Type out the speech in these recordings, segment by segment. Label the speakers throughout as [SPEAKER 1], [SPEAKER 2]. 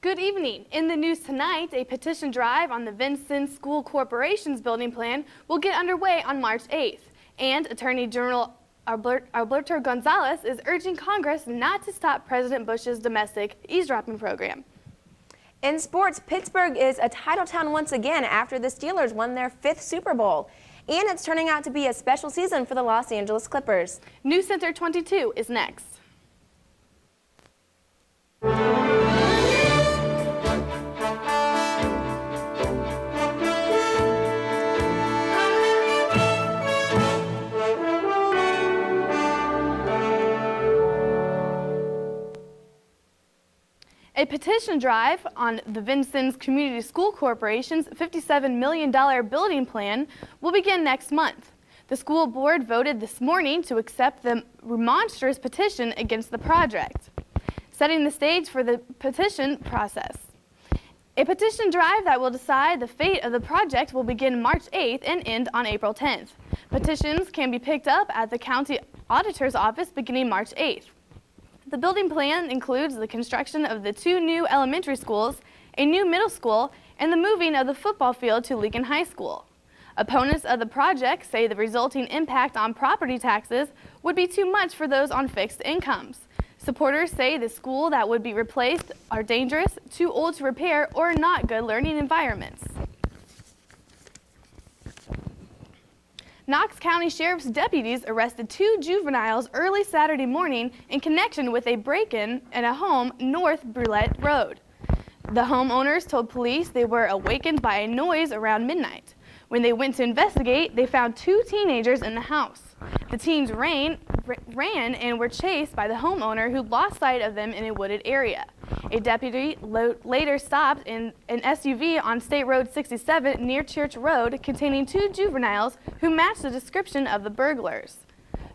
[SPEAKER 1] Good evening. In the news tonight, a petition drive on the Vincennes School Corporation's building plan will get underway on March 8th. And Attorney General Alberto Gonzalez is urging Congress not to stop President Bush's domestic eavesdropping program.
[SPEAKER 2] In sports, Pittsburgh is a title town once again after the Steelers won their 5th Super Bowl. And it's turning out to be a special season for the Los Angeles Clippers.
[SPEAKER 1] Newscenter 22 is next. A petition drive on the Vincennes Community School Corporation's $57 million building plan will begin next month. The school board voted this morning to accept the remonstrance petition against the project, setting the stage for the petition process. A petition drive that will decide the fate of the project will begin March 8th and end on April 10th. Petitions can be picked up at the county auditor's office beginning March 8th. The building plan includes the construction of the 2 new elementary schools, a new middle school, and the moving of the football field to Lincoln High School. Opponents of the project say the resulting impact on property taxes would be too much for those on fixed incomes. Supporters say the school that would be replaced are dangerous, too old to repair, or not good learning environments. Knox County Sheriff's deputies arrested 2 juveniles early Saturday morning in connection with a break-in at a home north Brulette Road. The homeowners told police they were awakened by a noise around midnight. When they went to investigate, they found 2 teenagers in the house. The teens ran and were chased by the homeowner, who lost sight of them in a wooded area. A deputy later stopped in an SUV on State Road 67 near Church Road containing 2 juveniles who matched the description of the burglars.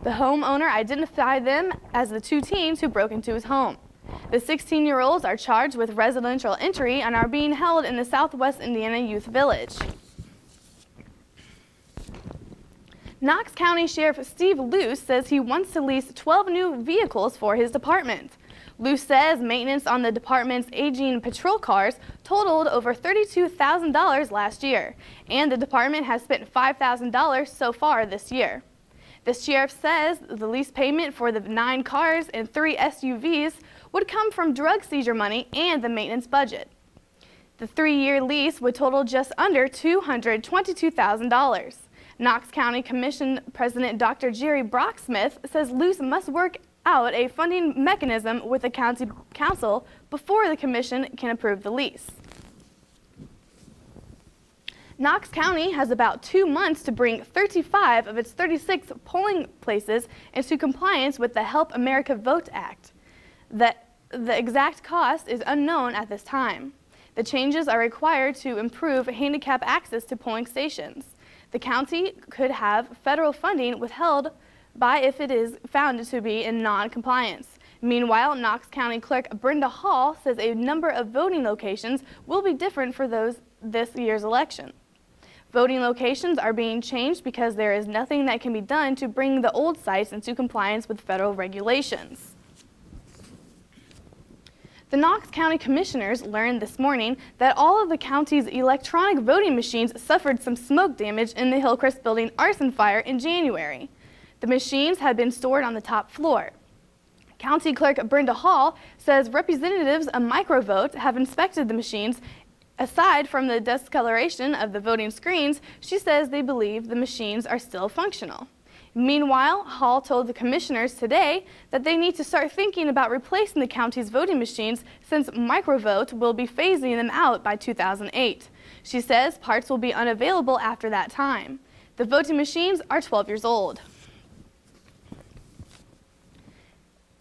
[SPEAKER 1] The homeowner identified them as the 2 teens who broke into his home. The 16-year-olds are charged with residential entry and are being held in the Southwest Indiana Youth Village. Knox County Sheriff Steve Luce says he wants to lease 12 new vehicles for his department. Luce says maintenance on the department's aging patrol cars totaled over $32,000 last year, and the department has spent $5,000 so far this year. The sheriff says the lease payment for the 9 cars and 3 SUVs would come from drug seizure money and the maintenance budget. The 3-year lease would total just under $222,000. Knox County Commission President Dr. Jerry Brocksmith says Luce must work out a funding mechanism with the county council before the commission can approve the lease. Knox County has about 2 months to bring 35 of its 36 polling places into compliance with the Help America Vote Act. The exact cost is unknown at this time. The changes are required to improve handicap access to polling stations. The county could have federal funding withheld by if it is found to be in non-compliance. Meanwhile, Knox County Clerk Brenda Hall says a number of voting locations will be different for this year's election. Voting locations are being changed because there is nothing that can be done to bring the old sites into compliance with federal regulations. The Knox County Commissioners learned this morning that all of the county's electronic voting machines suffered some smoke damage in the Hillcrest Building arson fire in January. The machines had been stored on the top floor. County Clerk Brenda Hall says representatives of Microvot have inspected the machines. Aside from the discoloration of the voting screens, she says they believe the machines are still functional. Meanwhile, Hall told the commissioners today that they need to start thinking about replacing the county's voting machines since Microvot will be phasing them out by 2008. She says parts will be unavailable after that time. The voting machines are 12 years old.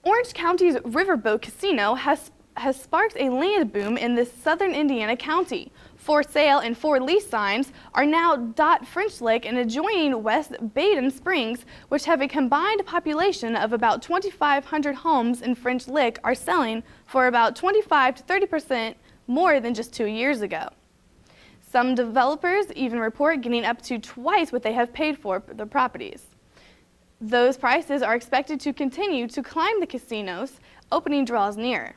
[SPEAKER 1] Orange County's Riverboat Casino has sparked a land boom in this southern Indiana county. For sale and for lease signs are now dot French Lick and adjoining West Baden Springs, which have a combined population of about 2,500 homes in French Lick, are selling for about 25 to 30% more than just 2 years ago. Some developers even report getting up to twice what they have paid for the properties. Those prices are expected to continue to climb the casino's opening draws near.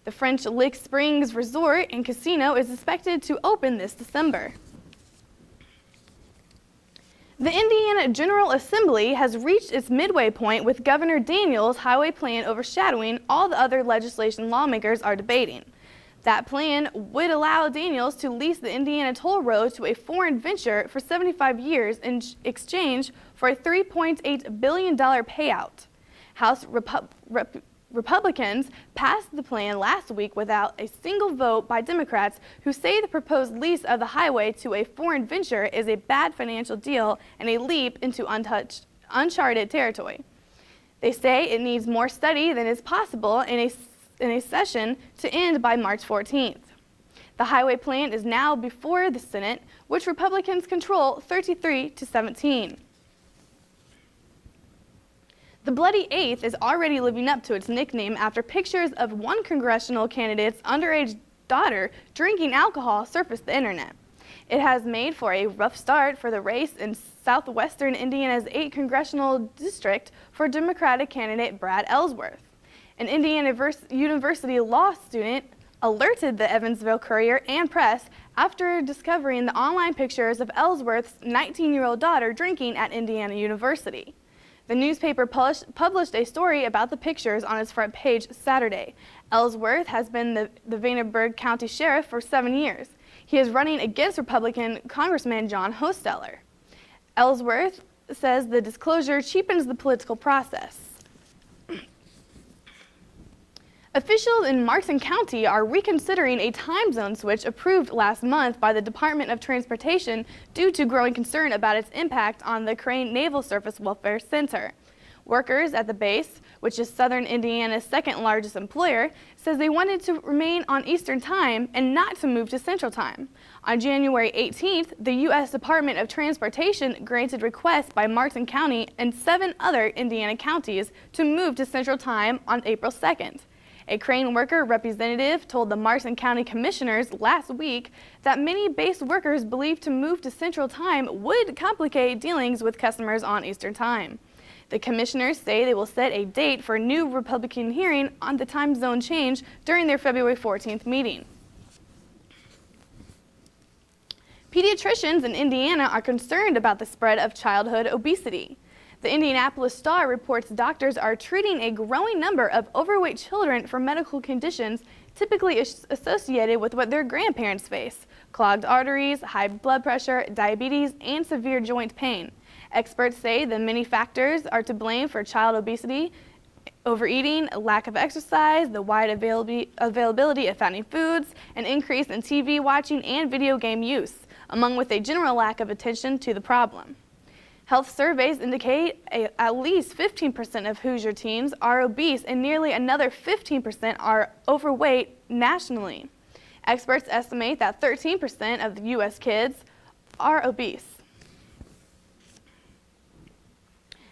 [SPEAKER 1] The French Lake Springs Resort and Casino is expected to open this December. The Indiana General Assembly has reached its midway point with Governor Daniels' highway plan overshadowing all the other legislation lawmakers are debating. That plan would allow Daniels to lease the Indiana toll road to a foreign venture for 75 years in exchange for a $3.8 billion payout. House Republicans passed the plan last week without a single vote by Democrats, who say the proposed lease of the highway to a foreign venture is a bad financial deal and a leap into uncharted territory. They say it needs more study than is possible in a session to end by March 14th. The highway plan is now before the Senate, which Republicans control 33-17. The Bloody Eighth is already living up to its nickname after pictures of one congressional candidate's underage daughter drinking alcohol surfaced the internet. It has made for a rough start for the race in southwestern Indiana's 8th congressional district for Democratic candidate Brad Ellsworth. An Indiana University law student alerted the Evansville Courier and Press after discovering the online pictures of Ellsworth's 19-year-old daughter drinking at Indiana University. The newspaper published a story about the pictures on its front page Saturday. Ellsworth has been the Vandenberg County Sheriff for 7 years. He is running against Republican Congressman John Hosteller. Ellsworth says the disclosure cheapens the political process. Officials in Martin County are reconsidering a time zone switch approved last month by the Department of Transportation due to growing concern about its impact on the Crane Naval Surface Welfare Center. Workers at the base, which is southern Indiana's second largest employer, says they wanted to remain on Eastern Time and not to move to Central Time. On January 18th, the U.S. Department of Transportation granted requests by Martin County and 7 other Indiana counties to move to Central Time on April 2nd. A Crane worker representative told the Martin County Commissioners last week that many base workers believe to move to Central Time would complicate dealings with customers on Eastern Time. The commissioners say they will set a date for a new Republican hearing on the time zone change during their February 14th meeting. Pediatricians in Indiana are concerned about the spread of childhood obesity. The Indianapolis Star reports doctors are treating a growing number of overweight children for medical conditions typically associated with what their grandparents face: clogged arteries, high blood pressure, diabetes, and severe joint pain. Experts say the many factors are to blame for child obesity: overeating, lack of exercise, the wide availability of fatty foods, an increase in TV watching and video game use, among with a general lack of attention to the problem. Health surveys indicate at least 15% of Hoosier teens are obese and nearly another 15% are overweight nationally. Experts estimate that 13% of the U.S. kids are obese.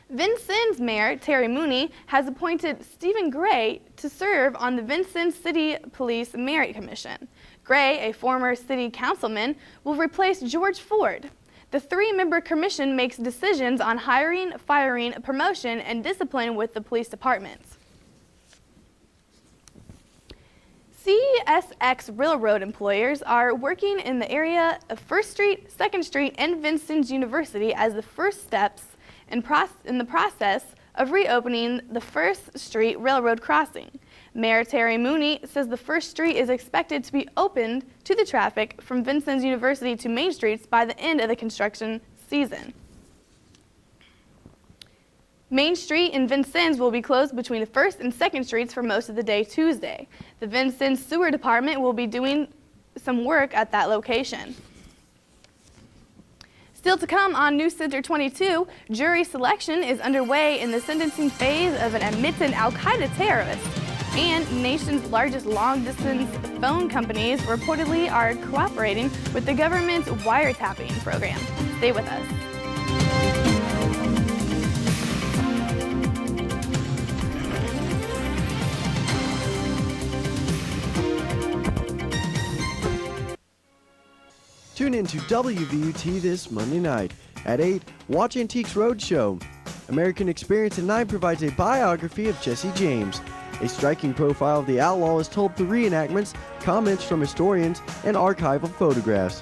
[SPEAKER 1] Vincennes Mayor Terry Mooney has appointed Stephen Gray to serve on the Vincennes City Police Merit Commission. Gray, a former city councilman, will replace George Ford. The 3-member commission makes decisions on hiring, firing, promotion, and discipline with the police departments. CSX Railroad employers are working in the area of 1st Street, 2nd Street, and Vincennes University as the first steps in the process of reopening the 1st Street Railroad crossing. Mayor Terry Mooney says the 1st Street is expected to be opened to the traffic from Vincennes University to Main Streets by the end of the construction season. Main Street in Vincennes will be closed between the 1st and 2nd Streets for most of the day Tuesday. The Vincennes Sewer Department will be doing some work at that location. Still to come on Newscenter 22, jury selection is underway in the sentencing phase of an admitted al-Qaeda terrorist. And nation's largest long-distance phone companies reportedly are cooperating with the government's wiretapping program. Stay with us.
[SPEAKER 3] Tune in to WVUT this Monday night. At 8, watch Antiques Roadshow. American Experience at 9 provides a biography of Jesse James. A striking profile of the outlaw is told through reenactments, comments from historians, and archival photographs.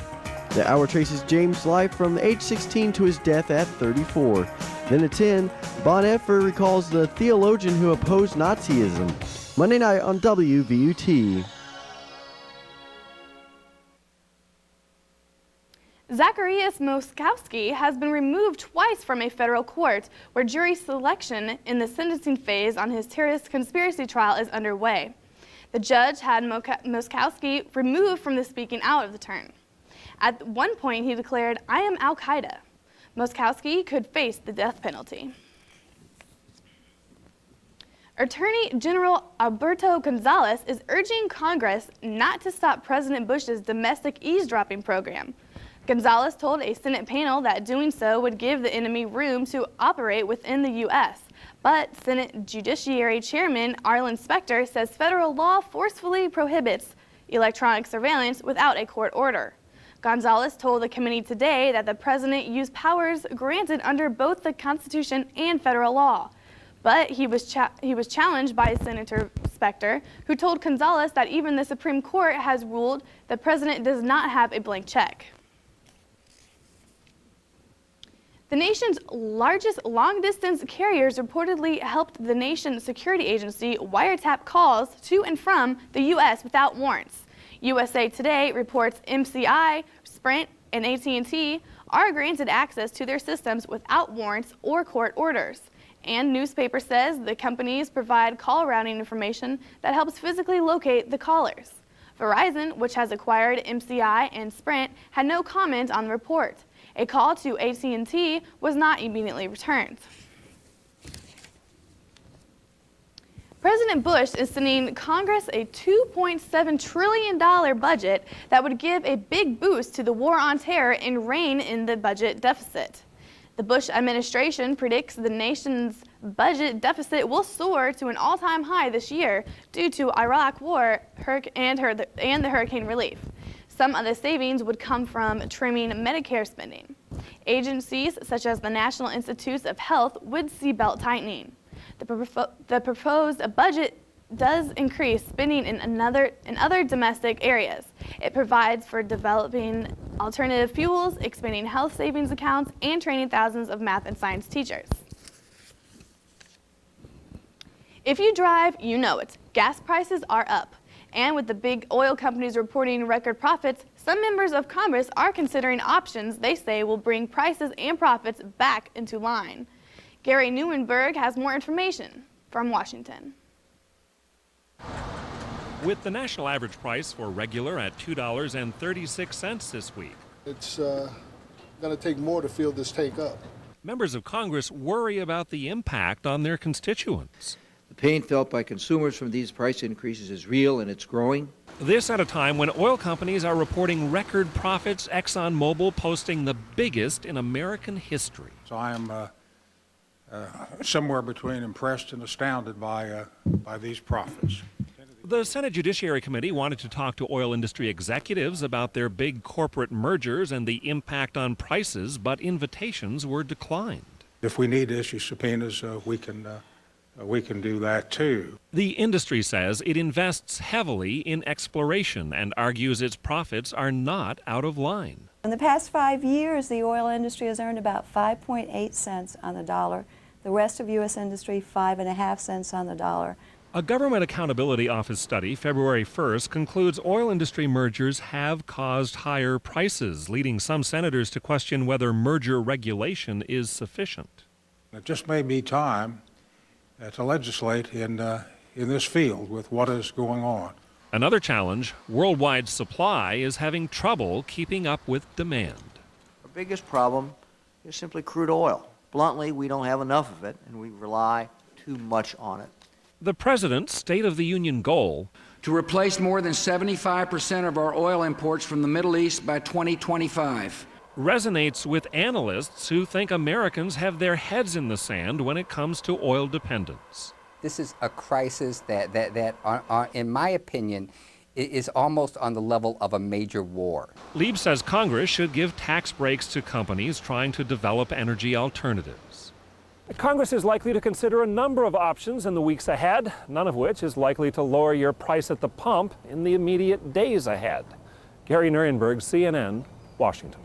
[SPEAKER 3] The hour traces James' life from age 16 to his death at 34. Then at 10, Bonhoeffer recalls the theologian who opposed Nazism. Monday night on WVUT.
[SPEAKER 1] Zacharias Moskowski has been removed twice from a federal court where jury selection in the sentencing phase on his terrorist conspiracy trial is underway. The judge had Moskowski removed from the speaking out of the turn. At one point, he declared, "I am Al-Qaeda." Moskowski could face the death penalty. Attorney General Alberto Gonzales is urging Congress not to stop President Bush's domestic eavesdropping program. Gonzales told a Senate panel that doing so would give the enemy room to operate within the U.S., but Senate Judiciary Chairman Arlen Specter says federal law forcefully prohibits electronic surveillance without a court order. Gonzales told the committee today that the president used powers granted under both the Constitution and federal law. But he was challenged by Senator Specter, who told Gonzales that even the Supreme Court has ruled the president does not have a blank check. The nation's largest long-distance carriers reportedly helped the nation's security agency wiretap calls to and from the U.S. without warrants. USA Today reports MCI, Sprint, and AT&T are granted access to their systems without warrants or court orders. And newspaper says the companies provide call routing information that helps physically locate the callers. Verizon, which has acquired MCI and Sprint, had no comment on the report. A call to AT&T was not immediately returned. President Bush is sending Congress a $2.7 trillion budget that would give a big boost to the war on terror and rein in the budget deficit. The Bush administration predicts the nation's budget deficit will soar to an all-time high this year due to Iraq war and the hurricane relief. Some of the savings would come from trimming Medicare spending. Agencies such as the National Institutes of Health would see belt tightening. The proposed budget does increase spending in other domestic areas. It provides for developing alternative fuels, expanding health savings accounts, and training thousands of math and science teachers. If you drive, you know it. Gas prices are up. And with the big oil companies reporting record profits, some members of Congress are considering options they say will bring prices and profits back into line. Gary Neuenberg has more information from Washington.
[SPEAKER 4] With the national average price for regular at $2.36 this week.
[SPEAKER 5] It's going to take more to fill this take up.
[SPEAKER 4] Members of Congress worry about the impact on their constituents.
[SPEAKER 6] The pain felt by consumers from these price increases is real and it's growing.
[SPEAKER 4] This at a time when oil companies are reporting record profits, ExxonMobil posting the biggest in American history.
[SPEAKER 7] So I am somewhere between impressed and astounded by these profits.
[SPEAKER 4] The Senate Judiciary Committee wanted to talk to oil industry executives about their big corporate mergers and the impact on prices, but invitations were declined.
[SPEAKER 7] If we need to issue subpoenas, we can do that too.
[SPEAKER 4] The industry says it invests heavily in exploration and argues its profits are not out of line.
[SPEAKER 8] In the past 5 years, the oil industry has earned about 5.8 cents on the dollar. The rest of U.S. industry, 5.5 cents on the dollar.
[SPEAKER 4] A Government Accountability Office study February 1st concludes oil industry mergers have caused higher prices, leading some senators to question whether merger regulation is sufficient.
[SPEAKER 7] It just may be time to legislate in this field with what is going on.
[SPEAKER 4] Another challenge, worldwide supply is having trouble keeping up with demand.
[SPEAKER 9] Our biggest problem is simply crude oil. Bluntly, we don't have enough of it, and we rely too much on it.
[SPEAKER 4] The President's State of the Union goal:
[SPEAKER 10] to replace more than 75% of our oil imports from the Middle East by 2025.
[SPEAKER 4] Resonates with analysts who think Americans have their heads in the sand when it comes to oil dependence.
[SPEAKER 11] This is a crisis that in my opinion, is almost on the level of a major war.
[SPEAKER 4] Lieb says Congress should give tax breaks to companies trying to develop energy alternatives. Congress is likely to consider a number of options in the weeks ahead, none of which is likely to lower your price at the pump in the immediate days ahead. Gary Nierenberg, CNN, Washington.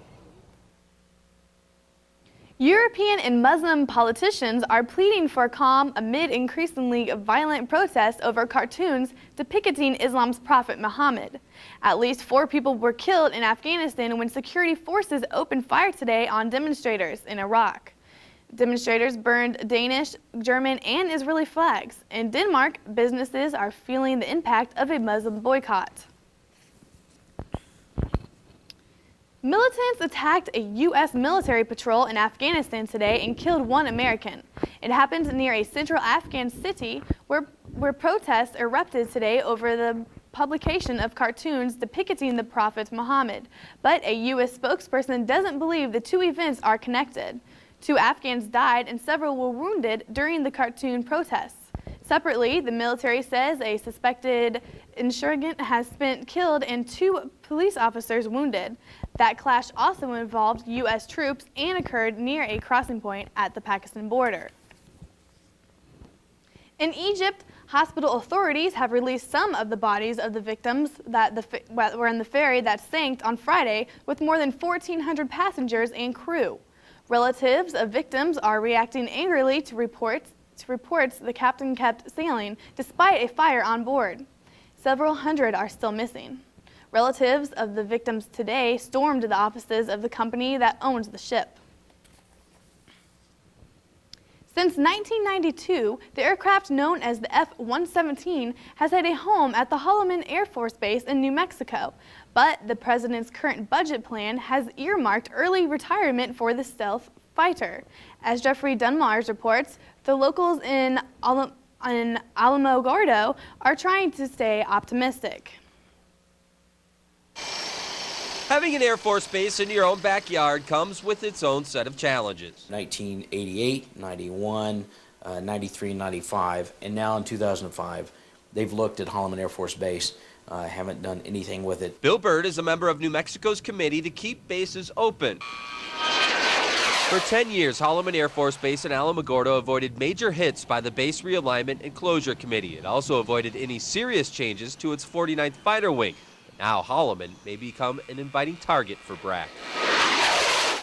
[SPEAKER 1] European and Muslim politicians are pleading for calm amid increasingly violent protests over cartoons depicting Islam's prophet Muhammad. At least 4 people were killed in Afghanistan when security forces opened fire today on demonstrators in Iraq. Demonstrators burned Danish, German, and Israeli flags. In Denmark, businesses are feeling the impact of a Muslim boycott. Militants attacked a U.S. military patrol in Afghanistan today and killed 1 American. It happened near a central Afghan city where protests erupted today over the publication of cartoons depicting the Prophet Muhammad. But a U.S. spokesperson doesn't believe the 2 events are connected. 2 Afghans died and several were wounded during the cartoon protests. Separately, the military says a suspected insurgent has been killed and 2 police officers wounded. That clash also involved U.S. troops and occurred near a crossing point at the Pakistan border. In Egypt, hospital authorities have released some of the bodies of the victims that were in the ferry that sank on Friday with more than 1,400 passengers and crew. Relatives of victims are reacting angrily to reports the captain kept sailing despite a fire on board. Several hundred are still missing. Relatives of the victims today stormed the offices of the company that owns the ship. Since 1992, the aircraft known as the F-117 has had a home at the Holloman Air Force Base in New Mexico, but the president's current budget plan has earmarked early retirement for the stealth fighter. As Jeffrey Dunmars reports, the locals in Alamogordo are trying to stay optimistic.
[SPEAKER 12] Having an Air Force base in your own backyard comes with its own set of challenges.
[SPEAKER 13] 1988, 91, 93, 95, and now in 2005, they've looked at Holloman Air Force Base, haven't done anything with it.
[SPEAKER 12] Bill Byrd is a member of New Mexico's committee to keep bases open. For 10 years, Holloman Air Force Base in Alamogordo avoided major hits by the Base Realignment and Closure Committee. It also avoided any serious changes to its 49th Fighter Wing. Now Holloman may become an inviting target for BRAC.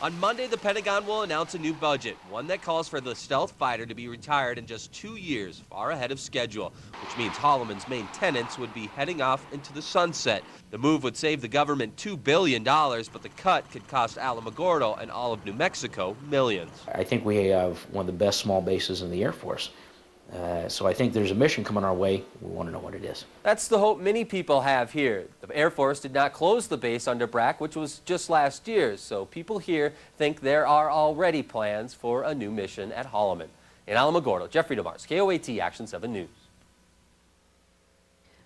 [SPEAKER 12] On Monday, the Pentagon will announce a new budget, one that calls for the stealth fighter to be retired in just 2 years, far ahead of schedule, which means Holloman's main tenants would be heading off into the sunset. The move would save the government $2 billion, but the cut could cost Alamogordo and all of New Mexico millions.
[SPEAKER 13] I think we have one of the best small bases in the Air Force. So I think there's a mission coming our way. We want to know what it is.
[SPEAKER 12] That's the hope many people have here. The Air Force did not close the base under BRAC, which was just last year, so people here think there are already plans for a new mission at Holloman. In Alamogordo, Jeffrey DeMars, KOAT Action 7 News.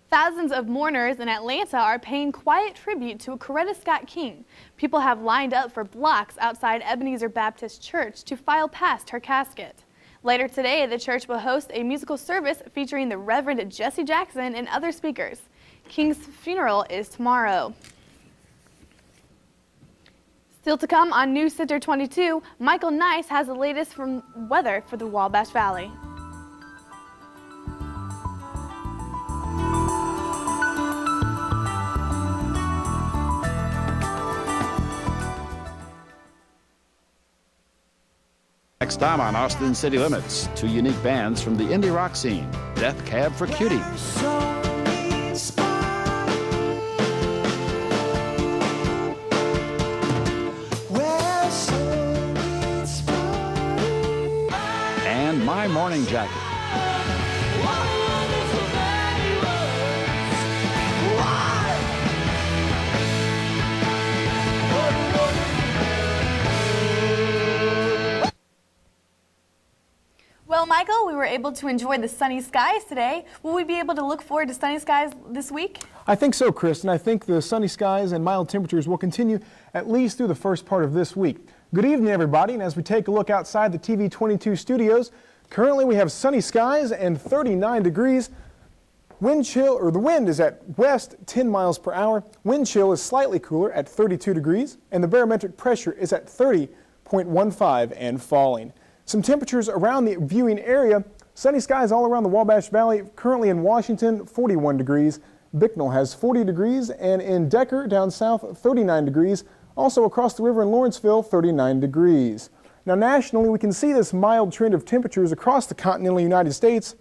[SPEAKER 1] Thousands of mourners in Atlanta are paying quiet tribute to Coretta Scott King. People have lined up for blocks outside Ebenezer Baptist Church to file past her casket. Later today, the church will host a musical service featuring the Reverend Jesse Jackson and other speakers. King's funeral is tomorrow. Still to come on Newscenter 22, Michael Nice has the latest from weather for the Wabash Valley.
[SPEAKER 14] Next time on Austin City Limits, 2 unique bands from the indie rock scene, Death Cab for Cutie. And My Morning Jacket.
[SPEAKER 1] Well, Michael, we were able to enjoy the sunny skies today. Will we be able to look forward to sunny skies this week?
[SPEAKER 15] I think so, Kristen. I think the sunny skies and mild temperatures will continue at least through the first part of this week. Good evening, everybody. And as we take a look outside the TV 22 studios, currently we have sunny skies and 39 degrees. Wind chill, or the wind is at west 10 miles per hour. Wind chill is slightly cooler at 32 degrees, and the barometric pressure is at 30.15 and falling. Some temperatures around the viewing area. Sunny skies all around the Wabash Valley. Currently in Washington, 41 degrees. Bicknell has 40 degrees, and in Decker, down south, 39 degrees. Also across the river in Lawrenceville, 39 degrees. Now nationally, we can see this mild trend of temperatures across the continental United States.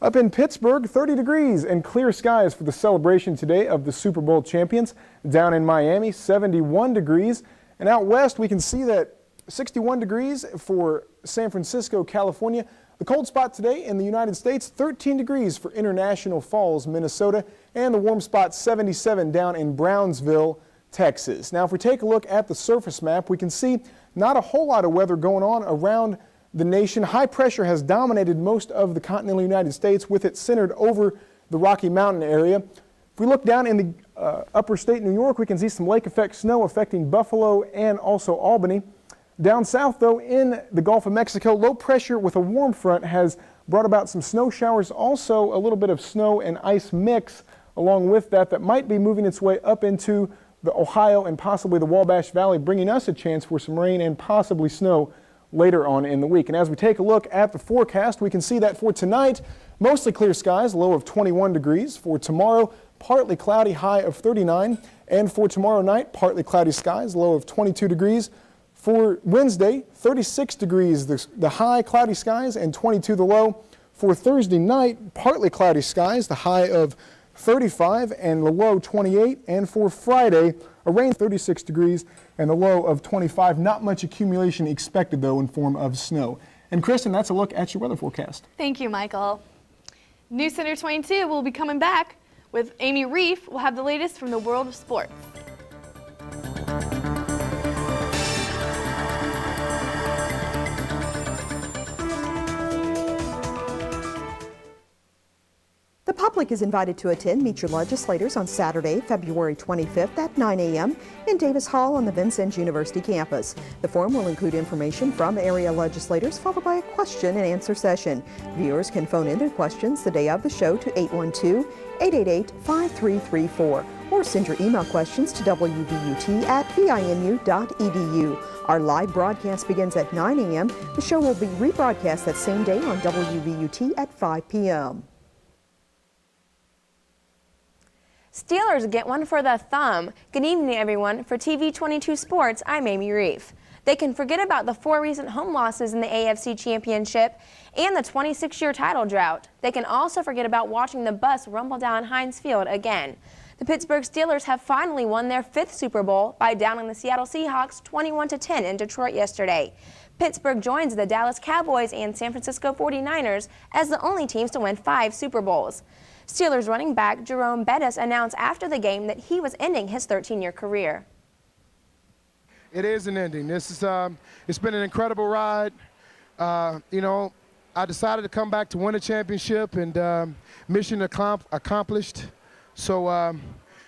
[SPEAKER 15] Up in Pittsburgh, 30 degrees and clear skies for the celebration today of the Super Bowl champions. Down in Miami, 71 degrees. And out west, we can see that 61 degrees for San Francisco, California. The cold spot today in the United States, 13 degrees for International Falls, Minnesota, and the warm spot 77 down in Brownsville, Texas. Now, if we take a look at the surface map, we can see not a whole lot of weather going on around the nation. High pressure has dominated most of the continental United States, with it centered over the Rocky Mountain area. If we look down in the upper state New York, we can see some lake effect snow affecting Buffalo and also Albany. Down south, though, in the Gulf of Mexico, low pressure with a warm front has brought about some snow showers, also a little bit of snow and ice mix along with that might be moving its way up into the Ohio and possibly the Wabash Valley, bringing us a chance for some rain and possibly snow later on in the week. And as we take a look at the forecast, we can see that for tonight, mostly clear skies, low of 21 degrees. For tomorrow, partly cloudy, high of 39. And for tomorrow night, partly cloudy skies, low of 22 degrees. For Wednesday, 36 degrees the high, cloudy skies, and 22 the low. For Thursday night, partly cloudy skies, the high of 35 and the low 28. And for Friday, a rain 36 degrees and the low of 25. Not much accumulation expected, though, in form of snow. And Kristen, that's a look at your weather forecast.
[SPEAKER 1] Thank you, Michael. Newscenter 22 will be coming back with Amy Reef. We'll have the latest from the world of sports.
[SPEAKER 16] The public is invited to attend Meet Your Legislators on Saturday, February 25th at 9 a.m. in Davis Hall on the Vincennes University campus. The forum will include information from area legislators, followed by a question and answer session. Viewers can phone in their questions the day of the show to 812-888-5334 or send your email questions to wvut@vinu.edu. Our live broadcast begins at 9 a.m. The show will be rebroadcast that same day on WVUT at 5 p.m.
[SPEAKER 2] Steelers get one for the thumb. Good evening, everyone. For TV 22 Sports, I'm Amy Reef. They can forget about the 4 recent home losses in the AFC Championship and the 26-year title drought. They can also forget about watching the bus rumble down Heinz Field again. The Pittsburgh Steelers have finally won their 5th Super Bowl by downing the Seattle Seahawks 21-10 in Detroit yesterday. Pittsburgh joins the Dallas Cowboys and San Francisco 49ers as the only teams to win 5 Super Bowls. Steelers running back Jerome Bettis announced after the game that he was ending his 13-year career.
[SPEAKER 17] It is an ending. This is it's been an incredible ride. You know, I decided to come back to win a championship, and mission accomplished. So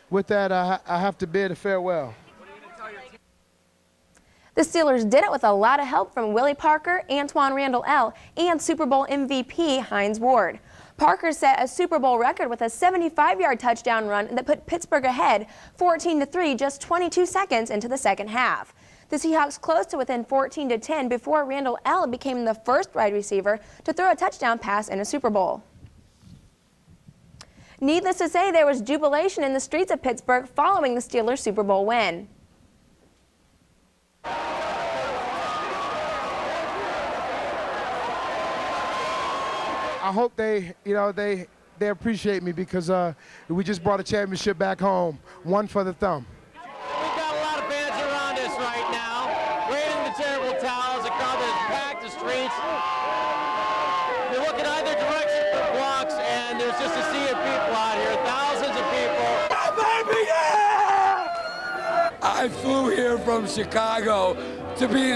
[SPEAKER 17] with that, I have to bid a farewell.
[SPEAKER 2] The Steelers did it with a lot of help from Willie Parker, Antoine Randall L., and Super Bowl MVP Hines Ward. Parker set a Super Bowl record with a 75-yard touchdown run that put Pittsburgh ahead 14-3 just 22 seconds into the second half. The Seahawks closed to within 14-10 before Randall L. became the first wide receiver to throw a touchdown pass in a Super Bowl. Needless to say, there was jubilation in the streets of Pittsburgh following the Steelers' Super Bowl win.
[SPEAKER 17] I hope they appreciate me, because we just brought a championship back home, one for the thumb.
[SPEAKER 18] We've got a lot of fans around us right now, waving the terrible towels. The crowd has packed the streets. You look in either direction for blocks, and there's just a sea of people out here, thousands of people.
[SPEAKER 19] Baby, yeah! I flew here from Chicago to be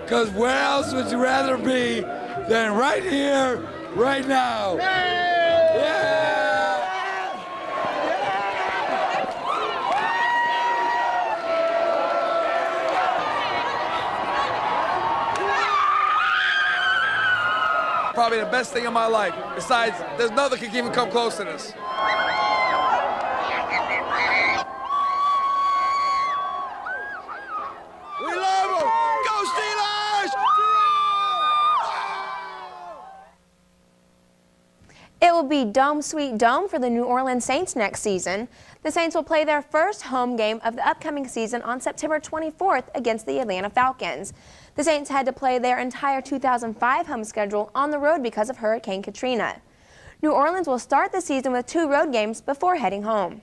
[SPEAKER 19] because where else would you rather be than right here, right now? Yeah! Probably the best thing in my life. Besides, there's nothing that can even come close to this. We love them! Go Steelers!
[SPEAKER 2] be Dome Sweet Dome for the New Orleans Saints next season. The Saints will play their first home game of the upcoming season on September 24th against the Atlanta Falcons. The Saints had to play their entire 2005 home schedule on the road because of Hurricane Katrina. New Orleans will start the season with 2 road games before heading home.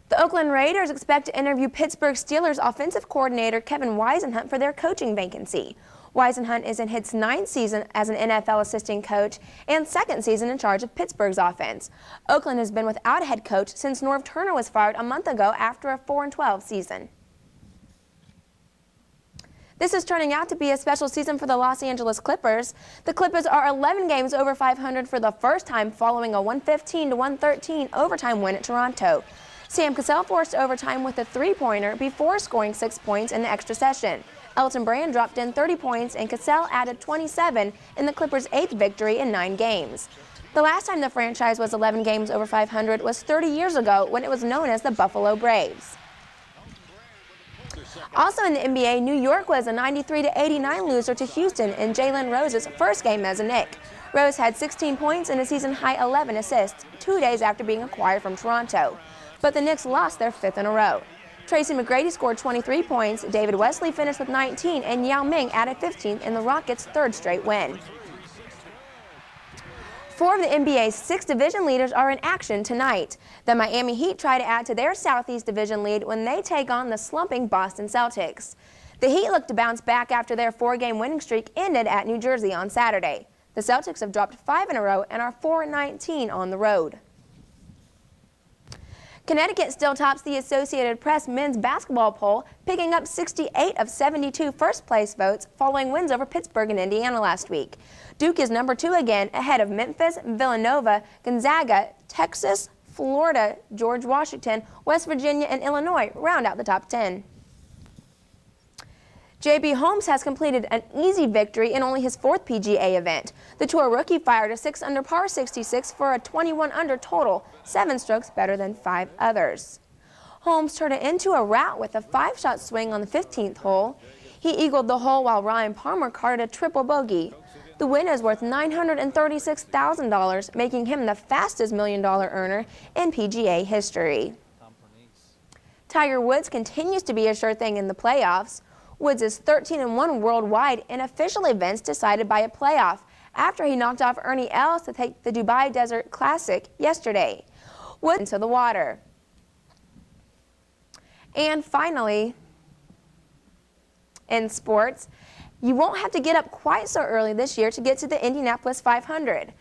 [SPEAKER 2] The Oakland Raiders expect to interview Pittsburgh Steelers offensive coordinator Kevin Whisenhunt for their coaching vacancy. Whisenhunt is in his 9th season as an NFL assistant coach and 2nd season in charge of Pittsburgh's offense. Oakland has been without a head coach since Norv Turner was fired a month ago after a 4-12 season. This is turning out to be a special season for the Los Angeles Clippers. The Clippers are 11 games over 500 for the first time following a 115-113 overtime win at Toronto. Sam Cassell forced overtime with a 3-pointer before scoring 6 points in the extra session. Elton Brand dropped in 30 points and Cassell added 27 in the Clippers' 8th victory in 9 games. The last time the franchise was 11 games over 500 was 30 years ago when it was known as the Buffalo Braves. Also in the NBA, New York was a 93-89 loser to Houston in Jalen Rose's first game as a Knick. Rose had 16 points and a season-high 11 assists 2 days after being acquired from Toronto. But the Knicks lost their 5th in a row. Tracy McGrady scored 23 points, David Wesley finished with 19, and Yao Ming added 15 in the Rockets' 3rd straight win. 4 of the NBA's 6 division leaders are in action tonight. The Miami Heat try to add to their Southeast Division lead when they take on the slumping Boston Celtics. The Heat look to bounce back after their 4-game winning streak ended at New Jersey on Saturday. The Celtics have dropped 5 in a row and are 4-19 on the road. Connecticut still tops the Associated Press men's basketball poll, picking up 68 of 72 first-place votes following wins over Pittsburgh and Indiana last week. Duke is number 2 again, ahead of Memphis, Villanova, Gonzaga, Texas, Florida, George Washington, West Virginia, and Illinois round out the top 10. J.B. Holmes has completed an easy victory in only his 4th PGA event. The Tour rookie fired a 6-under par 66 for a 21-under total, 7 strokes better than 5 others. Holmes turned it into a rout with a 5-shot swing on the 15th hole. He eagled the hole while Ryan Palmer carded a triple bogey. The win is worth $936,000, making him the fastest million-dollar earner in PGA history. Tiger Woods continues to be a sure thing in the playoffs. Woods is 13-1 worldwide in official events decided by a playoff after he knocked off Ernie Els to take the Dubai Desert Classic yesterday. Woods into the water. And finally, in sports, you won't have to get up quite so early this year to get to the Indianapolis 500.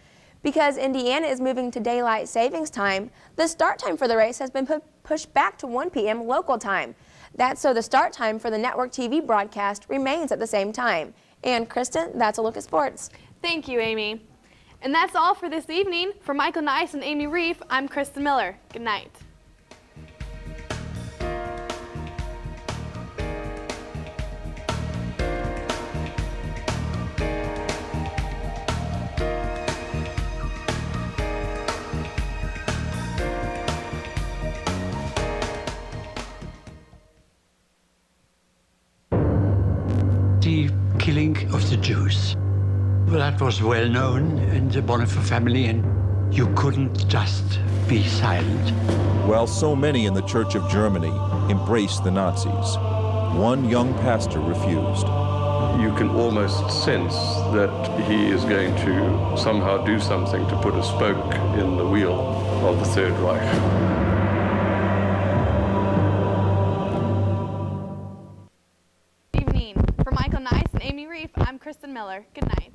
[SPEAKER 2] Because Indiana is moving to daylight savings time, the start time for the race has been pushed back to 1 p.m. local time. That's so the start time for the network TV broadcast remains at the same time. And Kristen, that's a look at sports.
[SPEAKER 1] Thank you, Amy. And that's all for this evening. For Michael Nice and Amy Reef, I'm Kristen Miller. Good night.
[SPEAKER 20] The killing of the Jews. Well, that was well known in the Bonhoeffer family, and you couldn't just be silent.
[SPEAKER 21] While so many in the Church of Germany embraced the Nazis, one young pastor refused.
[SPEAKER 22] You can almost sense that he is going to somehow do something to put a spoke in the wheel of the Third Reich.
[SPEAKER 1] For Michael Nice and Amy Reef, I'm Kristen Miller. Good night.